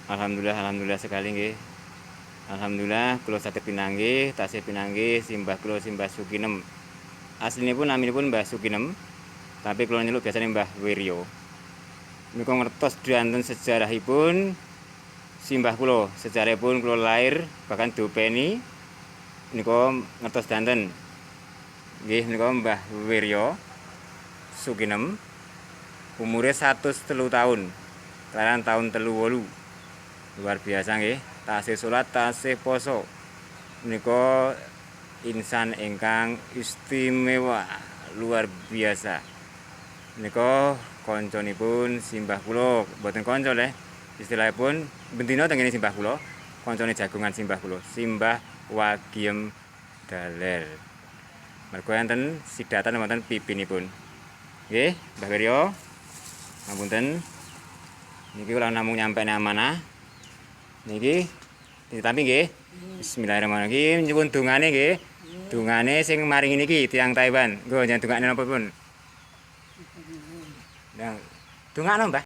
Alhamdulillah sekali nggih. Alhamdulillah kula saged pinanggih, tasih pinanggih simbah kula Simbah Sukinem. Aslinipun naminipun Mbah Sukinem, tapi kula nyeluk biasane Mbah Wiryo. Menika ngertos danten sejarahipun simbah kula, sejarahipun kula lair bahkan dopeni menika ngertos danten. Nggih menika Mbah Wiryo Sukinem. Umure 103 tahun. Kelahiran tahun 38. Luar biasa nggih. Tasih salat, tasih poso. Menika insan ingkang istimewa, luar biasa. Menika kancanipun simbah kula, mboten kanca leh. Istilahipun bendina teng kene simbah kula, kancane jagongan simbah kula, Simbah Wagiem Daler. Mergo enten sidatan wonten pipinipun. Nggih, Mbah Wiryo. Ngapunten. Niki kula namung nyampeni amanah. Niki ditampi nggih. Bismillahirrahmanirrahim. Nyuwun dongane nggih. Dongane sing maringi niki tiyang Taiwan. Nggo njenengan dongane napa pun. Nah, dongakno, Mbah.